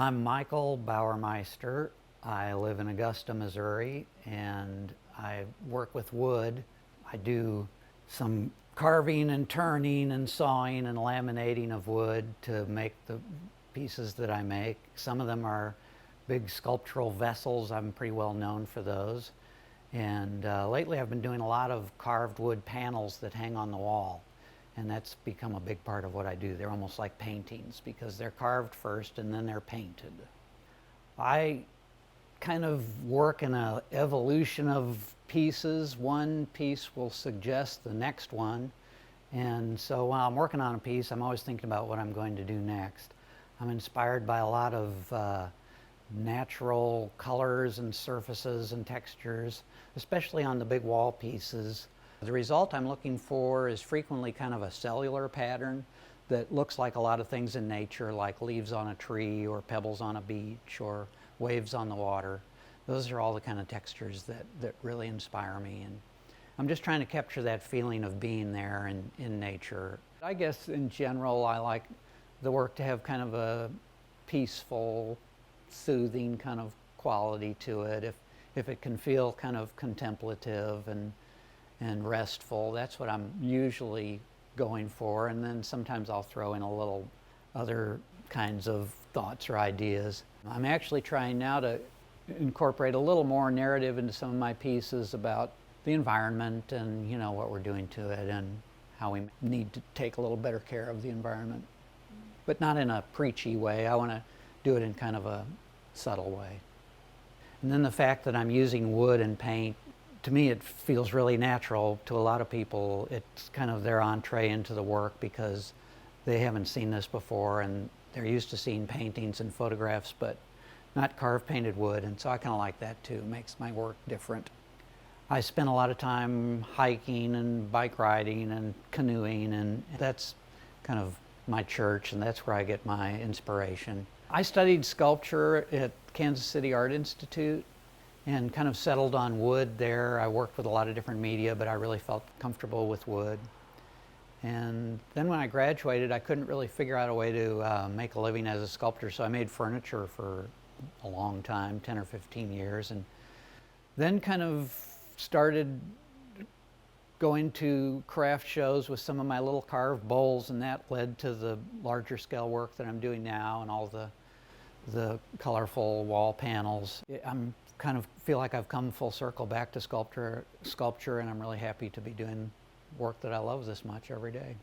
I'm Michael Bauermeister. I live in Augusta, Missouri, and I work with wood. I do some carving and turning and sawing and laminating of wood to make the pieces that I make. Some of them are big sculptural vessels. I'm pretty well known for those. And lately I've been doing a lot of carved wood panels that hang on the wall. And that's become a big part of what I do. They're almost like paintings because they're carved first and then they're painted. I kind of work in an evolution of pieces. One piece will suggest the next one. And so while I'm working on a piece, I'm always thinking about what I'm going to do next. I'm inspired by a lot of natural colors and surfaces and textures, especially on the big wall pieces. The result I'm looking for is frequently kind of a cellular pattern that looks like a lot of things in nature, like leaves on a tree or pebbles on a beach or waves on the water. Those are all the kind of textures that really inspire me. And I'm just trying to capture that feeling of being there in nature. I guess in general, I like the work to have kind of a peaceful, soothing kind of quality to it. If it can feel kind of contemplative and restful, that's what I'm usually going for. And then sometimes I'll throw in a little other kinds of thoughts or ideas. I'm actually trying now to incorporate a little more narrative into some of my pieces about the environment and, you know, what we're doing to it and how we need to take a little better care of the environment. But not in a preachy way. I want to do it in kind of a subtle way. And then the fact that I'm using wood and paint, to me it feels really natural. To a lot of people it's kind of their entree into the work because they haven't seen this before and they're used to seeing paintings and photographs but not carved painted wood, and so I kind of like that too. It makes my work different. I spend a lot of time hiking and bike riding and canoeing, and that's kind of my church, and that's where I get my inspiration. I studied sculpture at Kansas City Art Institute and kind of settled on wood there. I worked with a lot of different media, but I really felt comfortable with wood. And then when I graduated, I couldn't really figure out a way to make a living as a sculptor, so I made furniture for a long time, 10 or 15 years, and then kind of started going to craft shows with some of my little carved bowls, and that led to the larger scale work that I'm doing now and all the colorful wall panels. I'm kind of feel like I've come full circle back to sculpture, and I'm really happy to be doing work that I love this much every day.